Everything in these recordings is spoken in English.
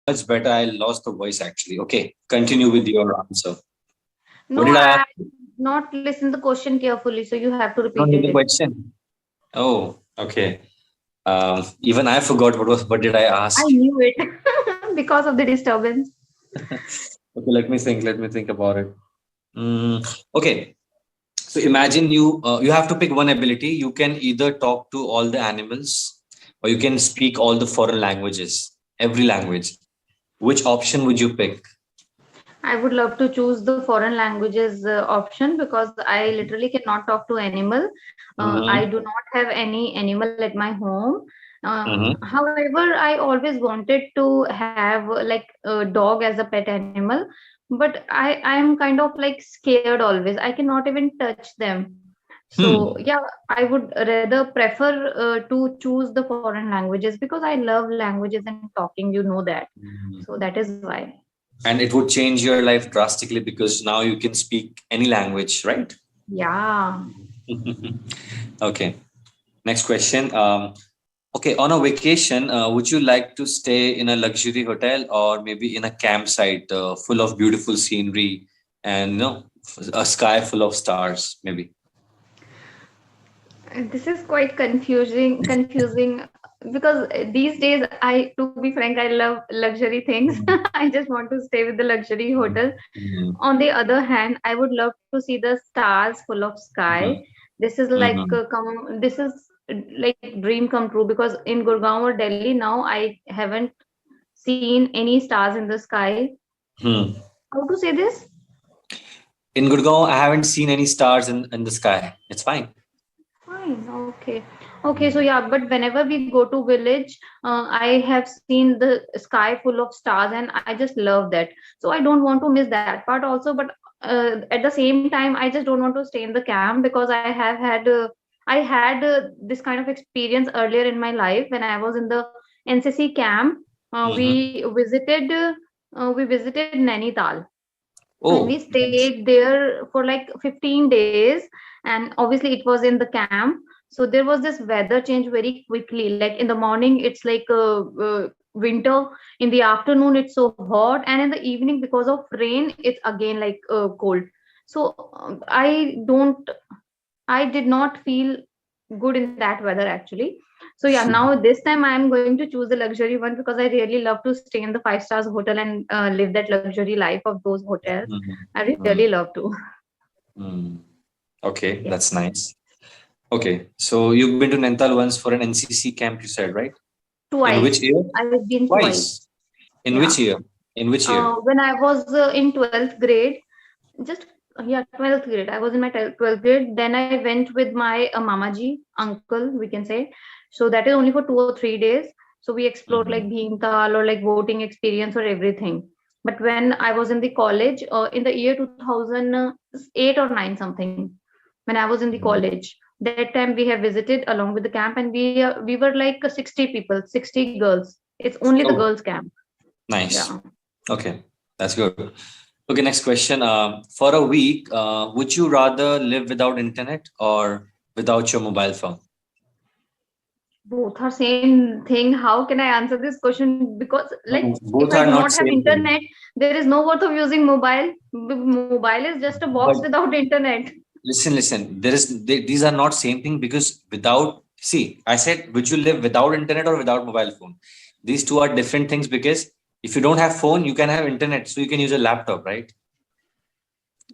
much better. I lost the voice actually. Okay, continue with your answer. What No, did I ask? I not listen the question carefully, so you have to You don't repeat need the it. question. Oh, okay. Even I forgot what did I I ask. knew it because of the disturbance. Okay, let me think. Let me think about it. Okay, so imagine you have to pick one ability. You can either talk to all the animals, or you can speak all the foreign languages, every language. Which option would you pick? I would love to choose the foreign languages option because I literally cannot talk to animal. I Mm-hmm. do not have any animal at my home. Mm-hmm. However, I always wanted to have like a dog as a pet animal, but I am kind of like scared always. I cannot even touch them. So Hmm. yeah, I would rather prefer to choose the foreign languages because I love languages and talking. You know that, so that is why. And it would change your life drastically because now you can speak any language, right? Yeah. Okay. Next question. Okay, on a vacation, would you like to stay in a luxury hotel or maybe in a campsite full of beautiful scenery and a sky full of stars, maybe? This is quite confusing because these days to be frank, I love luxury things. Mm. I just want to stay with the luxury hotel. Mhm. On the other hand, I would love to see the stars full of sky. Mhm. This is like Mhm. this is like dream come true because in Gurgaon or Delhi now I haven't seen any stars in the sky. Hmm. How to say this? In Gurgaon, I haven't seen any stars in the sky. It's fine. Fine, okay. Okay, so yeah, but whenever we go to village, I have seen the sky full of stars and I just love that. So I don't want to miss that part also, but at the same time, I just don't want to stay in the camp because I had this kind of experience earlier in my life when I was in the NCC camp. Mhm. We visited Nainital and we Oh, nice. stayed there for like 15 days, and obviously it was in the camp, so there was this weather change very quickly. Like in the morning it's like winter, in the afternoon it's so hot, and in the evening because of rain it's again like cold. So I did not feel good in that weather actually. So yeah, now this time I am going to choose the luxury one because I really love to stay in the five stars hotel and live that luxury life of those hotels. Mhm. I really Mhm. love to. Mm. Okay, Yeah, that's nice. Okay, so you've been to Nainital once for an NCC camp, you said, right? In which twice. year? I've been twice. Twice. In which Yeah. year? In which year? When I was in 12th grade, just yeah, 12th grade. I was in my 12th grade. Then I went with my mamaji, uncle, we can say. So that is only for 2 or 3 days. So we explored like Mhm. Bhimtal or like boating experience or everything. But when I was in the college, in the year 2008 or 9 something, when I was in the Mhm. college, that time we have visited along with the camp, and we were like 60 people, 60 girls. It's only the Oh, girls camp. nice. Yeah. Okay, that's good. Okay, next question. For a week, would you rather live without internet or without your mobile phone? Both are same thing. How can I answer this question? Because like No, if I both do are not not have same internet, thing. there is no worth of using mobile. Mobile is just a box But without internet. listen. These are not same thing because without see, I said, would you live without internet or without mobile phone? These two are different things because if you don't have phone, you can have internet, so you can use a laptop, right?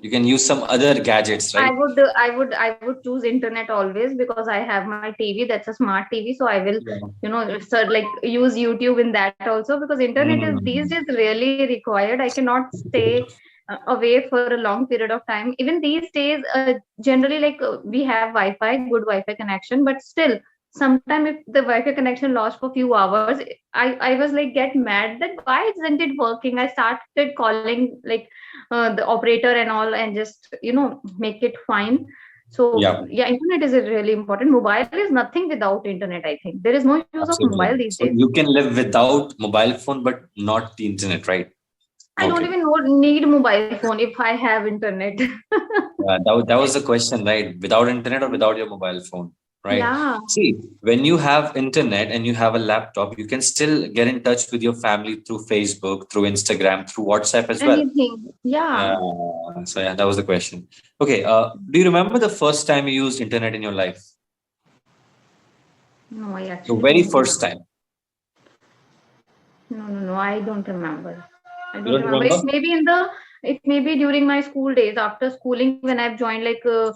You can use some other gadgets, right? I would choose internet always because I have my TV. That's a smart TV, so I will, Yeah. like use YouTube in that also because internet is these Mm. days really required. I cannot stay away for a long period of time. Even these days, generally like we have Wi-Fi, good Wi-Fi connection, but still, sometime if the Wi-Fi connection lost for few hours, I was like get mad that why isn't it working? I started calling like the operator and all and just make it fine. So Yeah, yeah, internet is really important. Mobile is nothing without internet. I think there is no use of mobile absolutely. these So days. you can live without mobile phone, but not the internet, right? I don't Okay. even need mobile phone if I have internet. That was the question, right? Without internet or without your mobile phone? right? Yeah, See, when you have internet and you have a laptop, you can still get in touch with your family through Facebook, through Instagram, through WhatsApp as well. anything. Yeah. Yeah. So yeah, that was the question. Okay. Do you remember the first time you used internet in your life? No, I The actually very don't first remember. time. No, no, no, I don't remember. I You don't don't remember. remember? It may be during my school days after schooling when I've joined uh,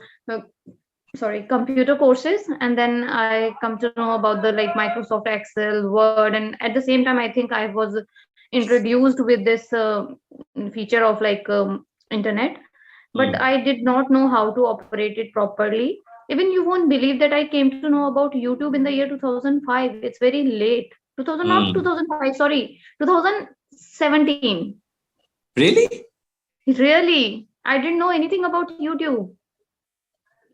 sorry, computer courses, and then I come to know about the like Microsoft Excel, Word, and at the same time I think I was introduced with this feature of internet, but Hmm. I did not know how to operate it properly. Even you won't believe that I came to know about YouTube in the year 2005. It's very late. 2000, not Hmm. 2005, sorry, 2017. Really? Really, I didn't know anything about YouTube.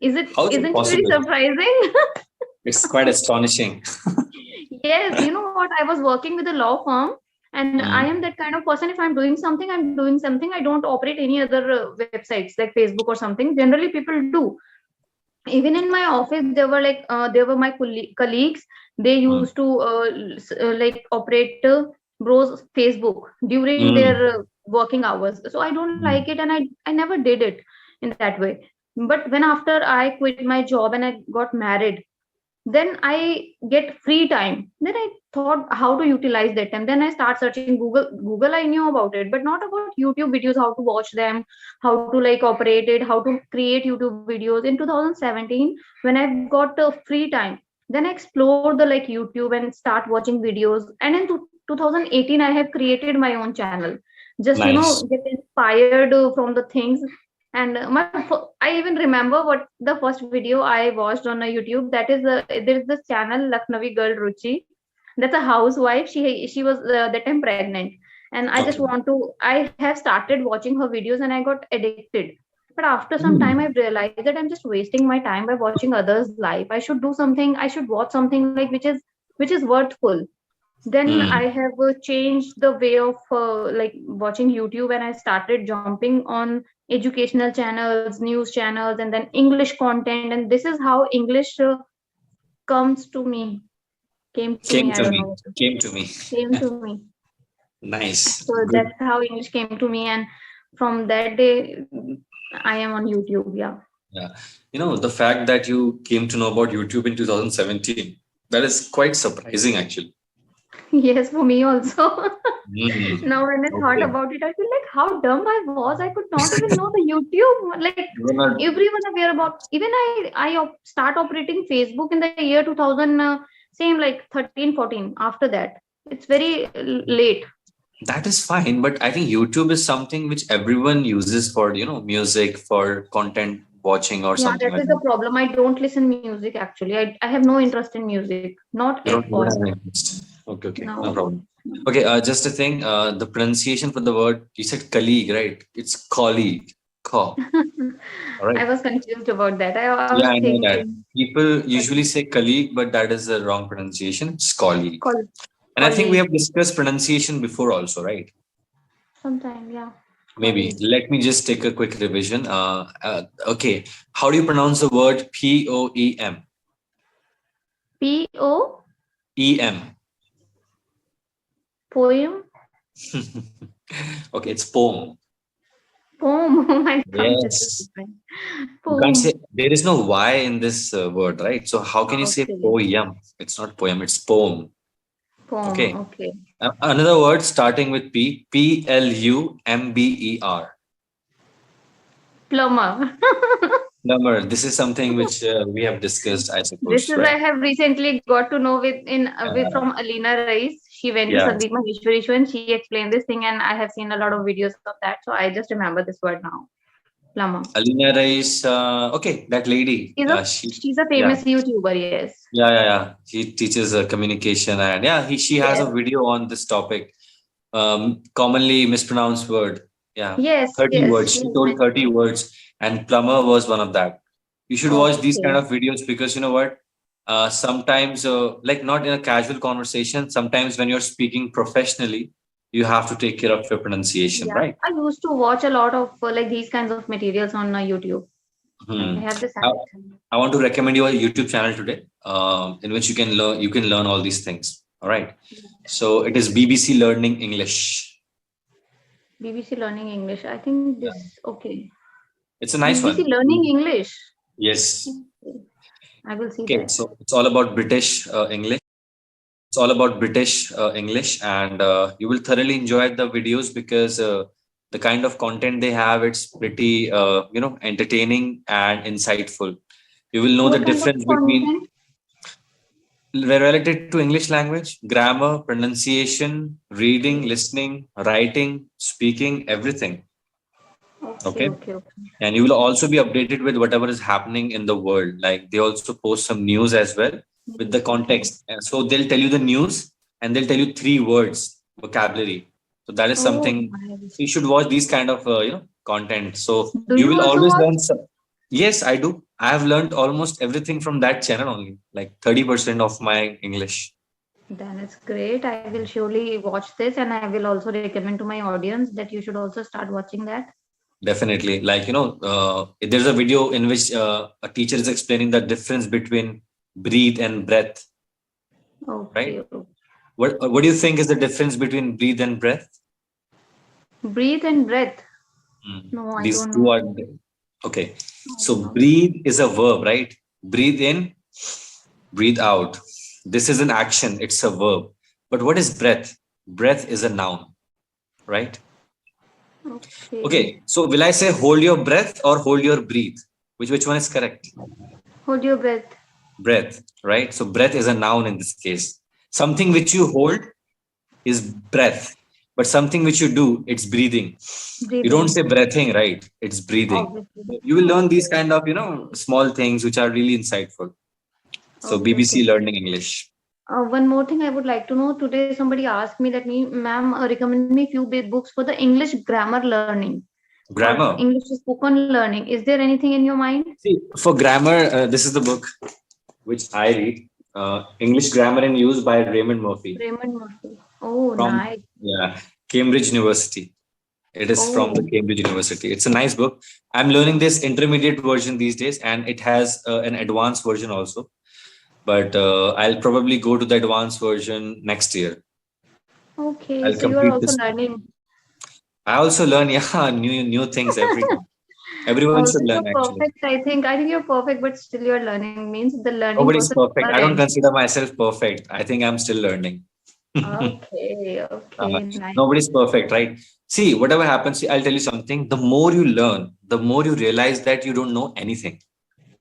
How is it Isn't it very possible? surprising? It's quite astonishing. Yes, you know what? I was working with a law firm, and I Hmm. am that kind of person. If I'm doing something, I'm doing something. I don't operate any other websites like Facebook or something. Generally, people do. Even in my office, there were my colleagues. They Hmm. used to like operate browse Facebook during their Hmm. working hours. So I don't like Hmm. it, and I never did it in that way. But when after I quit my job and I got married, then I get free time. Then I thought how to utilize that time. Then I start searching Google. I knew about it, but not about YouTube videos, how to watch them, how to like operate it, how to create YouTube videos. In 2017, when I got free time, then I explored the like YouTube and start watching videos. And in 2018 I have created my own channel, just Nice. get inspired from the things. And I even remember what the first video I watched on YouTube. That is there is this channel Lucknowi girl Ruchi. That's a housewife. She was that time pregnant, and I just Okay. want to. I have started watching her videos and I got addicted. But after some time, Hmm. I've realized that I'm just wasting my time by watching others' life. I should do something. I should watch something like which is worthful. Then I Hmm. have changed the way of like watching YouTube, and I started jumping on educational channels, news channels, and then English content. And this is how English comes to me came to me, Came I to don't me. know, Came to me. came to me. Nice. So Good. that's how English came to me, and from that day I am on YouTube. Yeah. Yeah. The fact that you came to know about YouTube in 2017, that is quite surprising, actually. Yes, for me also. Hmm. Now when I thought Okay. about it, I feel like how dumb I was. I could not even know the YouTube. Like You wanna- everyone aware about. Even start operating Facebook in the year 2000, same like 13, 14. After that, it's very late. That is fine, but I think YouTube is something which everyone uses for, music, for content watching or Yeah, something that like is the that. problem. I don't listen music actually. I have no interest in music, not You at don't all. have any interest. Okay, okay, no No. problem. Okay, just a thing, the pronunciation for the word, you said colleague, right? It's colleague. Co. All I right. was confused about that. I was Yeah, I know that. thinking, People but usually say colleague, but that is the wrong pronunciation. It's colleague. col- And I think we colleague. have discussed pronunciation before also, right? Sometime, yeah. Maybe. Colleague. Let me just take a quick revision. Okay. How do you pronounce the word POEM? P-O, EM. poem, Okay, it's poem. poem. Oh my God, this is Yes. different. You can't Poem. say, there is no Y in this word, right? So how can you say Okay. poem? It's not poem, it's poem. Poem. Okay. Okay. Another word starting with P, Plumber. Plumber. Plumber. This is something which we have discussed, I This suppose, is right? I have recently got to know Uh, from Alina Rais. She went to yeah. Sandeep Maheshwari show and she explained this thing, and I have seen a lot of videos of that. So I just remember this word now. Plumber. Alina Rais, okay, that lady, She's a yeah, famous YouTuber. Yes. yeah. She teaches communication, and yeah, she has a Yes. video on this topic. Commonly mispronounced word. Yeah, Yes. 30 Yes. words. She She has told mentioned. 30 words, and plumber was one of that. You should watch these kind Okay. of videos because you know what? Sometimes, like not in a casual conversation, sometimes when you're speaking professionally, you have to take care of your pronunciation, Yeah. right? I used to watch a lot of like these kinds of materials on YouTube. I Hmm. have this I, ambition. I want to recommend you a YouTube channel today, in which you can learn all these things. All right. So it is BBC Learning English. BBC Learning English. I think Yeah. this okay. It's a nice BBC one. Learning English. Yes. Okay. I will see Okay. that. So it's all about British English. It's all about British English, and you will thoroughly enjoy the videos because the kind of content they have, it's pretty, entertaining and insightful. You will know the What kind of difference between content? related to English language, grammar, pronunciation, reading, listening, writing, speaking, everything. Okay, Okay. okay, okay. And you will also be updated with whatever is happening in the world. Like they also post some news as well with the Yes, okay. context. And so they'll tell you the news and they'll tell you three words vocabulary. So that is Oh, something nice. you should watch these kind of content. So Do you you will also always watch? learn some. Yes, I do. I have learned almost everything from that channel only, like 30% of my English. Then it's great. I will surely watch this and I will also recommend to my audience that you should also start watching that. Definitely. Like, there's a video in which a teacher is explaining the difference between breathe and breath, Okay, right? okay. What do you think is the difference between breathe and breath? Breathe and breath. Hmm. No, I These don't two know. are okay. I So don't know. breathe is a verb, right? Breathe in, breathe out. This is an action, it's a verb. But what is breath? Breath is a noun, right? Okay. Okay. So will I say hold your breath or hold your breathe? Which one is correct? Hold your breath. Breath, right? So breath is a noun in this case. Something which you hold is breath, but something which you do, it's breathing. You don't Breathing. say breathing, right? It's breathing. Obviously. So you will learn these Okay. kind of, small things which are really insightful. So Okay, BBC okay. Learning English. One more thing I would like to know. Today, somebody asked me that ma'am, recommend me few books for the English grammar learning or Grammar. English spoken learning. Is there anything in your mind? See, for grammar, this is the book which I read. English Grammar in Use by Raymond Murphy Raymond Murphy. Oh, from, nice. yeah, Cambridge University. It is from the Oh, Cambridge University. It's a nice book. I'm learning this intermediate version these days, and it has an advanced version also. But I'll probably go to the advanced version next year. okay. I'll So you are complete also this. learning. I also learn, yeah, new things every day. Everyone Also, should learn you're actually. perfect. I think you're perfect, but still you're learning. Means the learning Nobody's process perfect. never I don't ends. consider myself perfect. I think I'm still learning. Okay, Uh, okay, nice. Nobody's perfect, right? See, whatever happens, see, I'll tell you something. The more you learn, the more you realize that you don't know anything.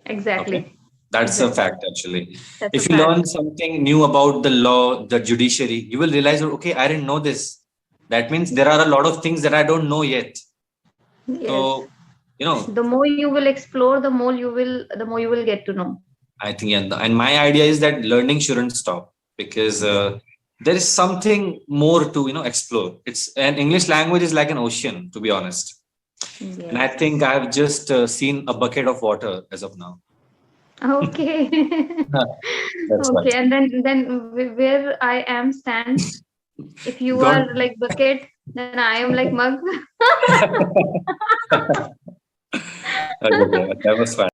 Okay. Exactly, That's a exactly. fact, actually. That's a If you learn fact. something new about the law, the judiciary, you will realize, okay, I didn't know this. That means there are a lot of things that I don't know yet. Yes. So, you know, The more you will explore, the more you will get to know. I think, and my idea is that learning shouldn't stop because there is something more to, explore. It's an English language is like an ocean, to be honest. And I think Yes. I've just seen a bucket of water as of now. Okay. That's why. Okay. And where I am stands, if you are Don't. like bucket, then I am like mug. Okay, that was fine.